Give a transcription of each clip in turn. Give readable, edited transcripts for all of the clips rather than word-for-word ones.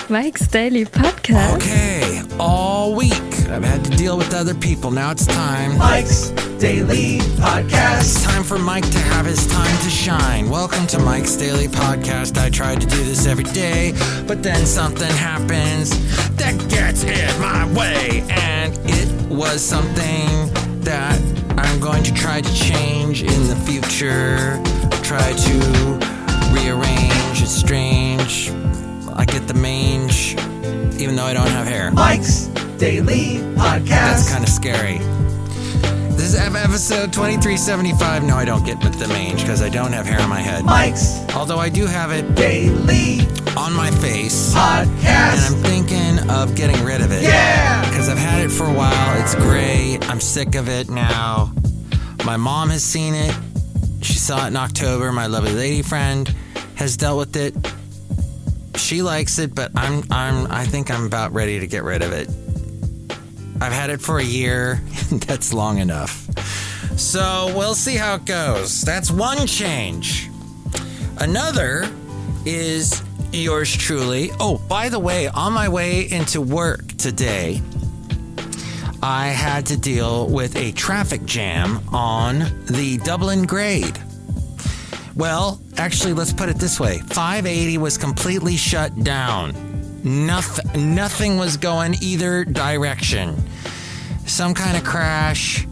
Mike's Daily Podcast. Okay, all week I've had to deal with other people. Now it's time. Mike's Daily Podcast. It's time for Mike to have his time to shine. Welcome to Mike's Daily Podcast. I try to do this every day, but then something happens that gets in my way. And it was something that I'm going to try to change in the future. Try to rearrange. It's strange. I get the mange, even though I don't have hair. Mike's Daily Podcast. That's kind of scary. This is episode 2375. No, I don't get the mange because I don't have hair on my head. Mike's Although I do have it Daily on my face. Podcast. And I'm thinking of getting rid of it. Yeah! Because I've had it for a while. It's gray. I'm sick of it now. My mom has seen it. She saw it in October. My lovely lady friend has dealt with it. She likes it, but I think I'm about ready to get rid of it. I've had it for a year. That's long enough. So we'll see how it goes. That's one change. Another is yours truly. Oh, by the way, on my way into work today, I had to deal with a traffic jam on the Dublin grade. Well, actually, let's put it this way. 580 was completely shut down. Nothing was going either direction. Some kind of crash.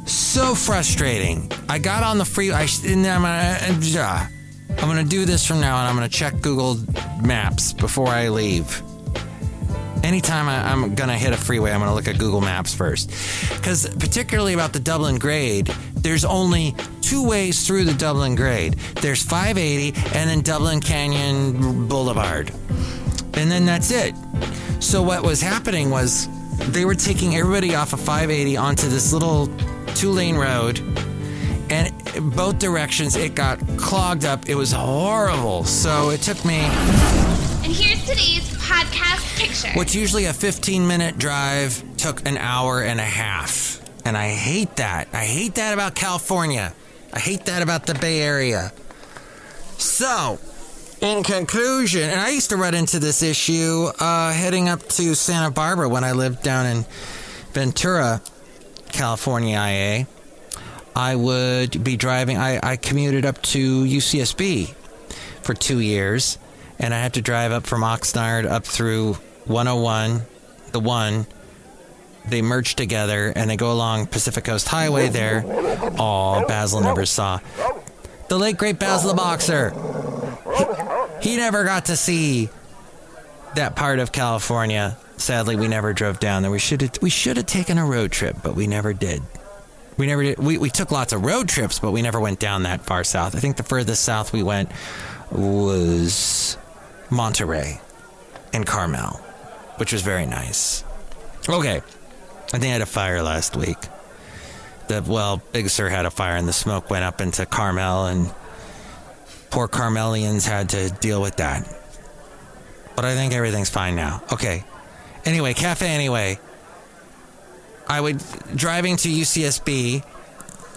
So frustrating. I got on the freeway. I'm going to do this from now on. I'm going to check Google Maps before I leave. Anytime I'm going to hit a freeway, I'm going to look at Google Maps first. Because particularly about the Dublin grade, there's only two ways through the Dublin grade. There's 580 and then Dublin Canyon Boulevard. And then that's it. So what was happening was they were taking everybody off of 580 onto this little 2-lane road. And both directions, it got clogged up. It was horrible. So it took me... And here's today's podcast picture. What's usually a 15-minute drive took an hour and a half. And I hate that. I hate that about California. I hate that about the Bay Area. So, in conclusion, and I used to run into this issue heading up to Santa Barbara when I lived down in Ventura, California, IA. I would be driving. I commuted up to UCSB for 2 years. And I had to drive up from Oxnard up through 101, the one. They merge together, and they go along Pacific Coast Highway there. Oh, Basil never saw. The late, great Basil the Boxer. He never got to see that part of California. Sadly, we never drove down there. We should have taken a road trip, but we never did. We never did. We took lots of road trips, but we never went down that far south. I think the furthest south we went was Monterey and Carmel, which was very nice. Okay. I think I had a fire last week. Big Sur had a fire and the smoke went up into Carmel and poor Carmelians had to deal with that. But I think everything's fine now. Okay. Anyway, Cafe Anyway. I would driving to UCSB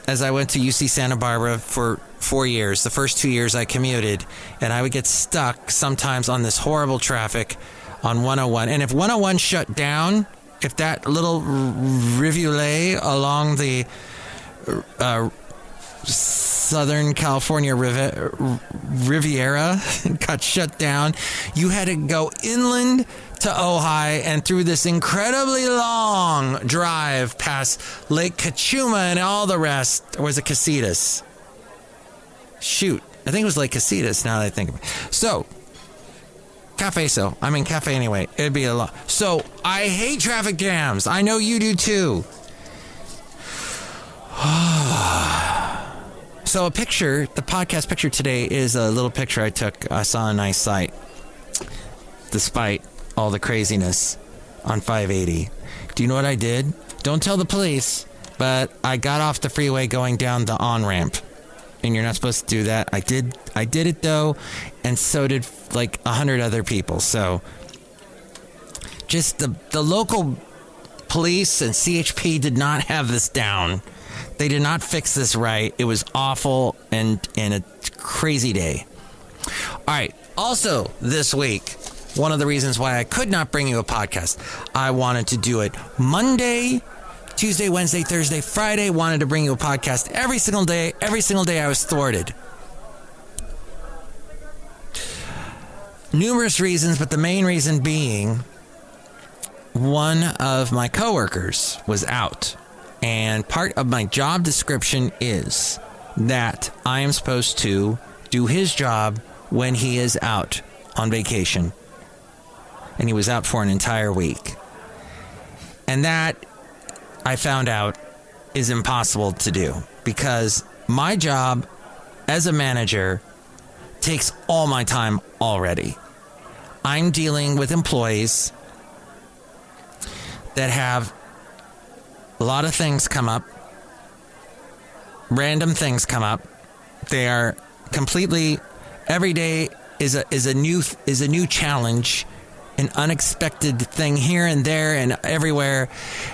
as I went to UC Santa Barbara for 4 years. The first 2 years I commuted, and I would get stuck sometimes on this horrible traffic on 101. And if 101 shut down, if that little rivulet along the Southern California Riviera got shut down, you had to go inland to Ojai and through this incredibly long drive past Lake Cachuma and all the rest. Or was it Casitas? Shoot, I think it was Lake Casitas now that I think of it. So, Cafe Anyway. It'd be a lot. So, I hate traffic jams. I know you do too. So a picture, the podcast picture today is a little picture I took. I saw a nice sight. Despite all the craziness on 580. Do you know what I did? Don't tell the police, but I got off the freeway going down the on-ramp. And you're not supposed to do that. I did it though, and so did like 100 other people. So just the local police and CHP did not have this down. They did not fix this right. It was awful and a crazy day. All right. Also this week, one of the reasons why I could not bring you a podcast. I wanted to do it Monday, Tuesday, Wednesday, Thursday, Friday. Wanted to bring you a podcast every single day. Every single day I was thwarted. Numerous reasons, but the main reason being one of my coworkers was out. And part of my job description is that I am supposed to do his job when he is out on vacation. And he was out for an entire week. And that, I found out, is impossible to do. Because my job as a manager takes all my time already. I'm dealing with employees that have a lot of things come up. Random things come up. They are completely, every day is a new challenge, an unexpected thing here and there and everywhere,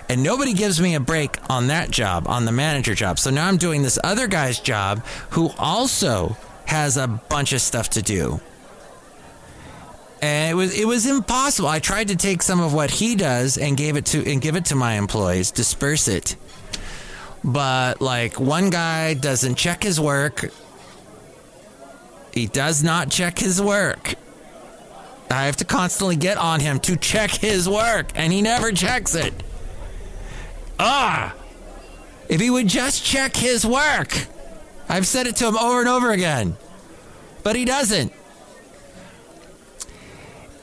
and nobody gives me a break on that job, on the manager job. So now I'm doing this other guy's job who also has a bunch of stuff to do. And it was impossible. I tried to take some of what he does and give it to my employees, disperse it. But like, one guy doesn't check his work. He does not check his work. I have to constantly get on him to check his work, and he never checks it. If he would just check his work. I've said it to him over and over again, but he doesn't.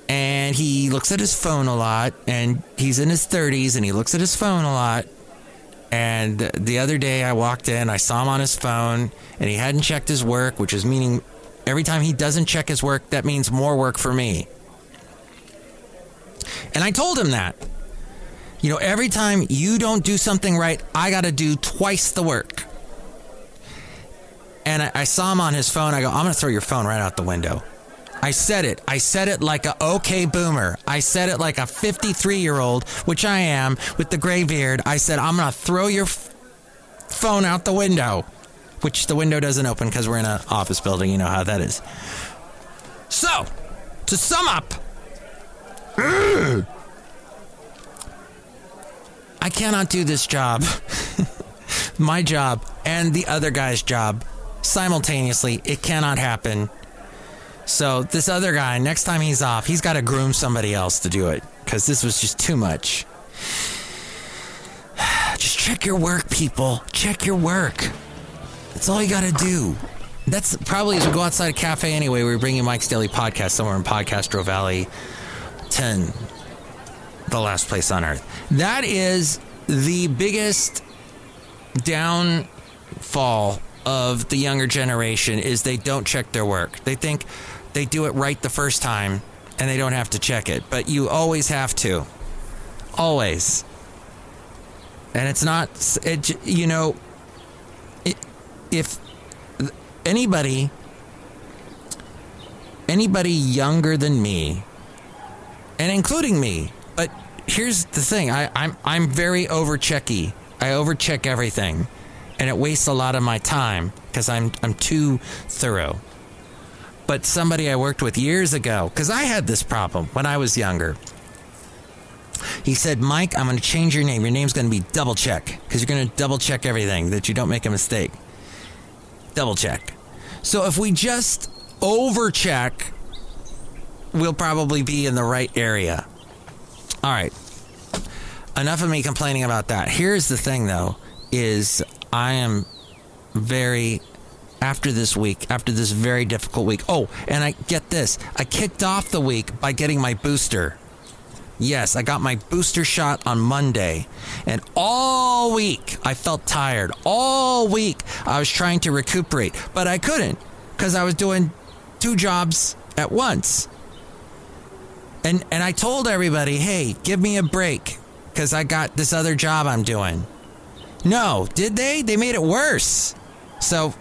And he looks at his phone a lot, and he's in his 30s, and he looks at his phone a lot. And the other day I walked in, I saw him on his phone, and he hadn't checked his work, which is meaning every time he doesn't check his work, that means more work for me. And I told him that. You know, every time you don't do something right, I got to do twice the work. And I saw him on his phone. I go, I'm going to throw your phone right out the window. I said it like a okay boomer. I said it like a 53-year-old, which I am, with the gray beard. I said, I'm going to throw your phone out the window. Which the window doesn't open because we're in an office building. You know how that is. So, to sum up, I cannot do this job, my job, and the other guy's job simultaneously. It cannot happen. So this other guy, next time he's off, he's got to groom somebody else to do it, because this was just too much. Just check your work, people. Check your work. That's all you got to do. That's probably, as we go outside a cafe anyway, we're bringing Mike's Daily Podcast somewhere in Podcastro Valley 10, the last place on earth. That is the biggest downfall of the younger generation, is they don't check their work. They think they do it right the first time and they don't have to check it. But you always have to. Always. And it's not, if anybody younger than me, and including me, but here's the thing, I'm very overchecky. I overcheck everything, and it wastes a lot of my time because I'm too thorough. But somebody I worked with years ago, because I had this problem when I was younger, he said, Mike, I'm going to change your name. Your name's going to be Double Check, because you're going to double check everything, that you don't make a mistake. Double check. So if we just over check, we'll probably be in the right area. All right. Enough of me complaining about that. Here's the thing, though, is I am very, after this very difficult week. Oh, and I get this. I kicked off the week by getting my booster. Yes, I got my booster shot on Monday. And all week, I felt tired. All week, I was trying to recuperate. But I couldn't, because I was doing 2 jobs at once. And I told everybody, hey, give me a break, because I got this other job I'm doing. No, did they? They made it worse. So,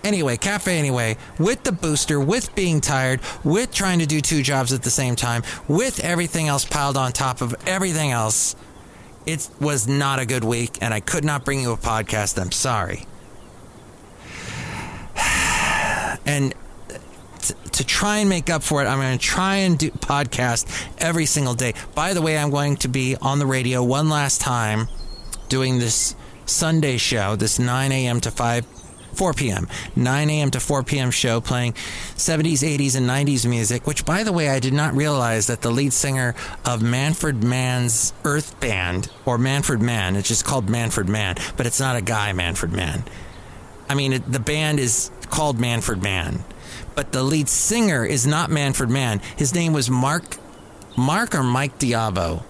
anyway, with the booster, with being tired, with trying to do 2 jobs at the same time, with everything else piled on top of everything else, it was not a good week, and I could not bring you a podcast. I'm sorry. And to try and make up for it, I'm going to try and do podcast every single day. By the way, I'm going to be on the radio one last time doing this Sunday show, this 9 a.m. to 4 p.m. 9 a.m. to 4 p.m. show playing 70s, 80s, and 90s music, which, by the way, I did not realize that the lead singer of Manfred Mann's Earth Band, or Manfred Mann, it's just called Manfred Mann, but it's not a guy, Manfred Mann. I mean, the band is called Manfred Mann, but the lead singer is not Manfred Mann. His name was Mark or Mike Diabo.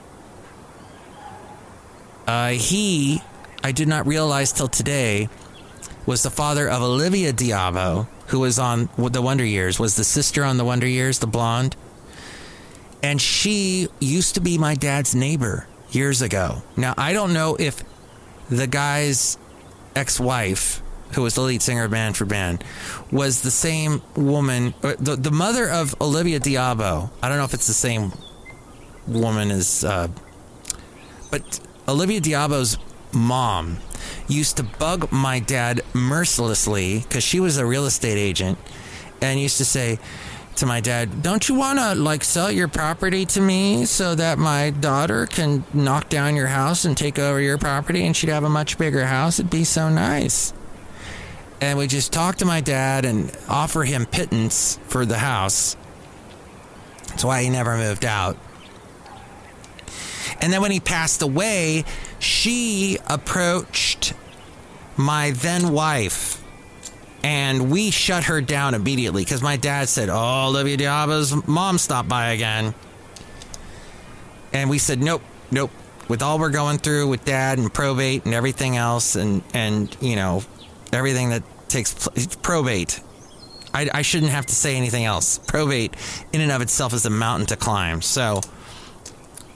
I did not realize till today, was the father of Olivia Diabo, who was on The Wonder Years, was the sister on The Wonder Years, the blonde. And she used to be my dad's neighbor years ago. Now, I don't know if the guy's ex-wife, who was the lead singer of Manfred Mann, was the same woman, the mother of Olivia Diabo. I don't know if it's the same woman as, but Olivia Diabo's mom used to bug my dad mercilessly because she was a real estate agent, and used to say to my dad, don't you want to sell your property to me so that my daughter can knock down your house and take over your property, and she'd have a much bigger house? It'd be so nice. And we just talk to my dad and offer him pittance for the house. That's why he never moved out. And then when he passed away, she approached my then wife, and we shut her down immediately because my dad said, oh, Olivia Diabo's mom stopped by again. And we said, nope. With all we're going through with dad and probate and everything else, and everything that takes place, probate. I shouldn't have to say anything else. Probate in and of itself is a mountain to climb. So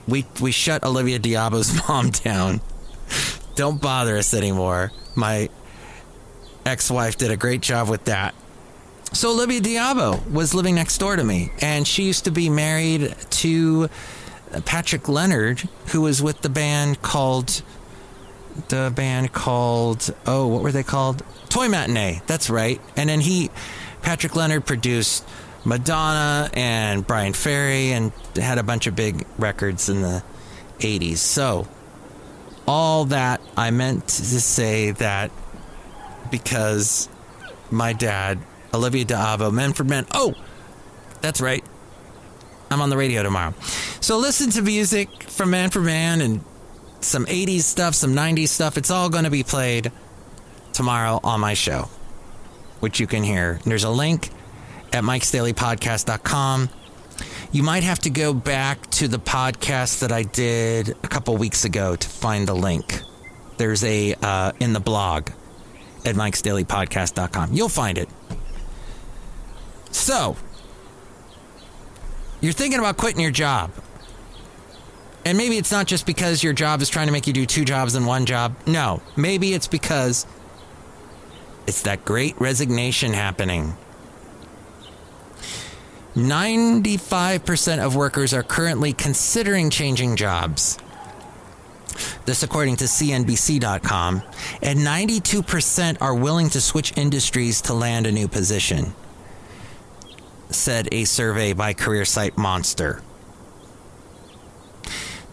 we shut Olivia Diabo's mom down. Don't bother us anymore. My ex-wife did a great job with that. So Olivia Diabo was living next door to me, and she used to be married to Patrick Leonard, who was with the band called, what were they called? Toy Matinee. That's right. And then Patrick Leonard produced Madonna and Brian Ferry and had a bunch of big records in the 80s. So all that I meant to say that because my dad, Olivia Diabo, Manfred Mann. Oh, that's right. I'm on the radio tomorrow. So listen to music from Manfred Mann and some 80s stuff, some 90s stuff. It's all going to be played tomorrow on my show, which you can hear. There's a link at MikesDailyPodcast.com. You might have to go back to the podcast that I did a couple weeks ago to find the link. There's in the blog at MikesDailyPodcast.com. You'll find it. So, you're thinking about quitting your job. And maybe it's not just because your job is trying to make you do two jobs in one job. No, maybe it's because it's that great resignation happening. 95% of workers are currently considering changing jobs. This according to CNBC.com. And 92% are willing to switch industries to land a new position, said a survey by career site Monster.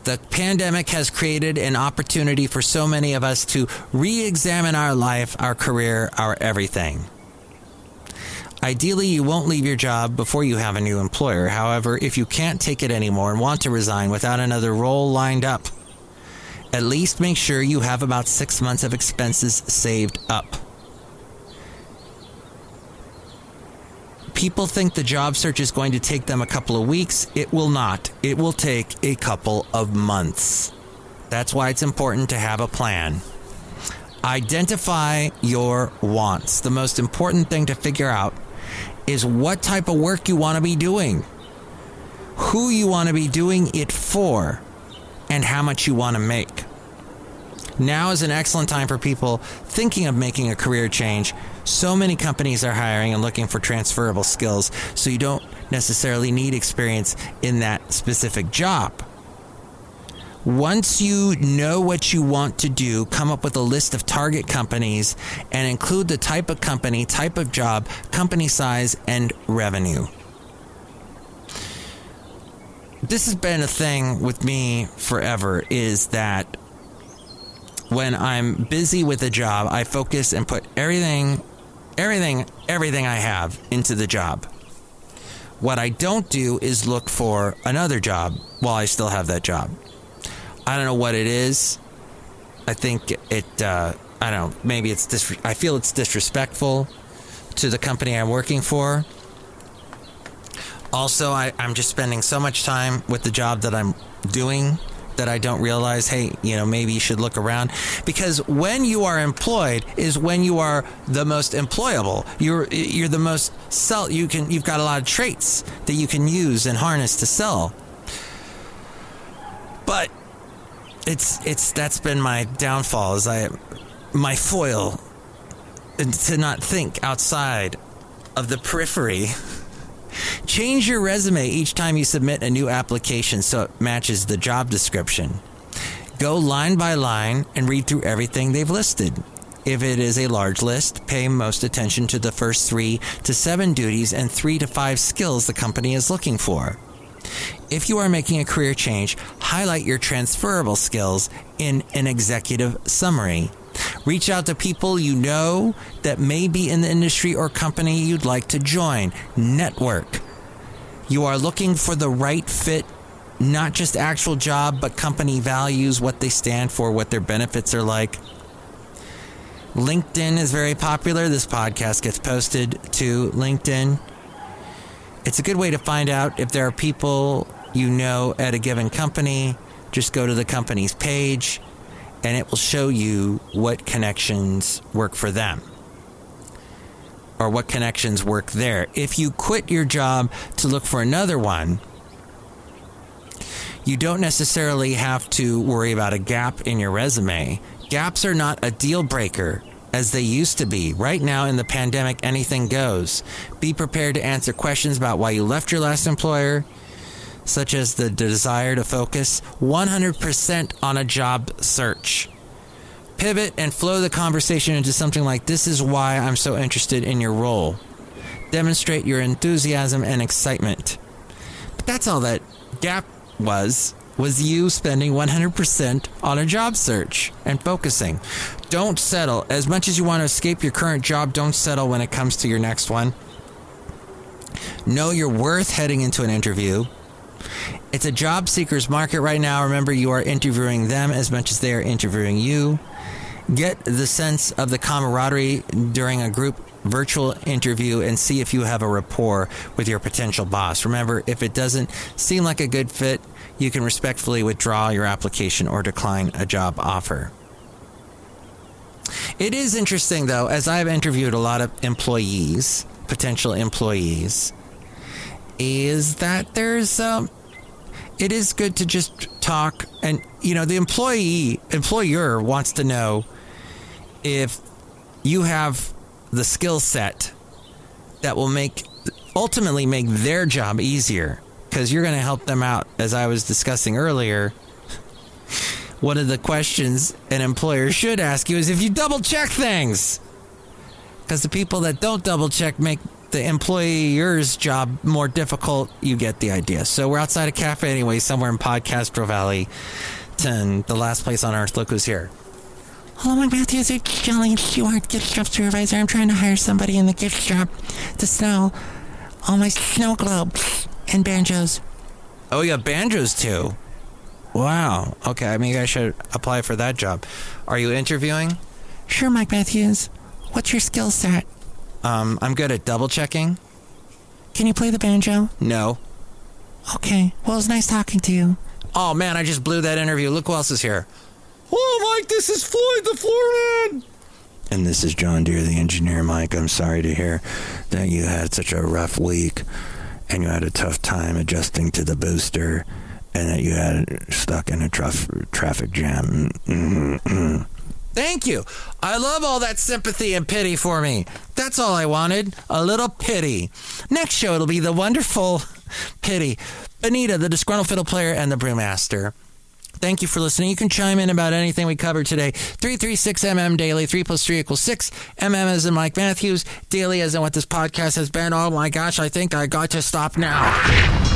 The pandemic has created an opportunity for so many of us to re-examine our life, our career, our everything. Ideally, you won't leave your job before you have a new employer. However, if you can't take it anymore and want to resign without another role lined up, at least make sure you have about 6 months of expenses saved up. People think the job search is going to take them a couple of weeks. It will not. It will take a couple of months. That's why it's important to have a plan. Identify your wants. The most important thing to figure out is what type of work you want to be doing, who you want to be doing it for, and how much you want to make. Now is an excellent time for people thinking of making a career change. So many companies are hiring and looking for transferable skills, so you don't necessarily need experience in that specific job. Once you know what you want to do, come up with a list of target companies and include the type of company, type of job, company size, and revenue. This has been a thing with me forever, is that when I'm busy with a job, I focus and put everything I have into the job. What I don't do is look for another job while I still have that job. I don't know what it is. I think I don't know, maybe I feel it's disrespectful to the company I'm working for. Also, I'm just spending so much time with the job that I'm doing that I don't realize, hey, maybe you should look around. Because when you are employed is when you are the most employable. You're the most you've got a lot of traits that you can use and harness to sell. But that's been my downfall, my foil to not think outside of the periphery. Change your resume each time you submit a new application so it matches the job description. Go line by line and read through everything they've listed. If it is a large list, pay most attention to the first 3 to 7 duties and 3 to 5 skills the company is looking for. If you are making a career change, highlight your transferable skills in an executive summary. Reach out to people you know that may be in the industry or company you'd like to join. Network. You are looking for the right fit, not just actual job, but company values, what they stand for, what their benefits are like. LinkedIn is very popular. This podcast gets posted to LinkedIn. It's a good way to find out if there are people you know at a given company. Just go to the company's page, and it will show you what connections work for them or what connections work there. If you quit your job to look for another one, you don't necessarily have to worry about a gap in your resume. Gaps are not a deal breaker as they used to be. Right now in the pandemic, anything goes. Be prepared to answer questions about why you left your last employer, such as the desire to focus 100% on a job search. Pivot and flow the conversation into something like, this is why I'm so interested in your role. Demonstrate your enthusiasm and excitement. But that's all that gap was you spending 100% on a job search and focusing. Don't settle. As much as you want to escape your current job, don't settle when it comes to your next one. Know your worth heading into an interview. It's a job seeker's market right now. Remember, you are interviewing them as much as they are interviewing you. Get the sense of the camaraderie during a group virtual interview and see if you have a rapport with your potential boss. Remember, if it doesn't seem like a good fit, you can respectfully withdraw your application or decline a job offer. It is interesting, though, as I've interviewed a lot of employees, potential employees, is that it is good to just talk, and the employer wants to know if you have the skill set that will ultimately make their job easier, because you're going to help them out. As I was discussing earlier, one of the questions an employer should ask you is if you double check things, because the people that don't double check make the employer's job more difficult. You get the idea. So we're outside a cafe anyway, somewhere in Podcastro Valley, 10, the last place on earth. Look who's here. Hello, Mike Matthews. It's Chely Shoehart, gift shop supervisor. I'm trying to hire somebody in the gift shop to sell all my snow globes and banjos. Oh, you have banjos too? Wow. Okay, maybe I should apply for that job. Are you interviewing? Sure, Mike Matthews. What's your skill set? I'm good at double checking. Can you play the banjo? No. Okay. Well, it was nice talking to you. Oh, man, I just blew that interview. Look who else is here. Oh, Mike, this is Floyd the Floorman. And this is John Deere, the engineer. Mike, I'm sorry to hear that you had such a rough week and you had a tough time adjusting to the booster and that you had stuck in a traffic jam. Mm-hmm. Thank you. I love all that sympathy and pity for me. That's all I wanted. A little pity. Next show, it'll be the wonderful pity. Benita, the Disgruntled Fiddle Player, and the Brewmaster. Thank you for listening. You can chime in about anything we covered today. 336MM daily. 3 plus 3 equals 6. MM as in Mike Matthews. Daily as in what this podcast has been. Oh my gosh, I think I got to stop now.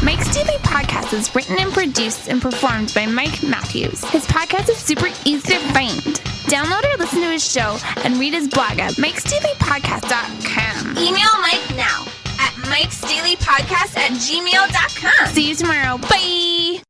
Mike's Daily Podcast is written and produced and performed by Mike Matthews. His podcast is super easy to find. Download or listen to his show and read his blog at MikesDailyPodcast.com. Email Mike now at MikesDailyPodcast@gmail.com. See you tomorrow. Bye!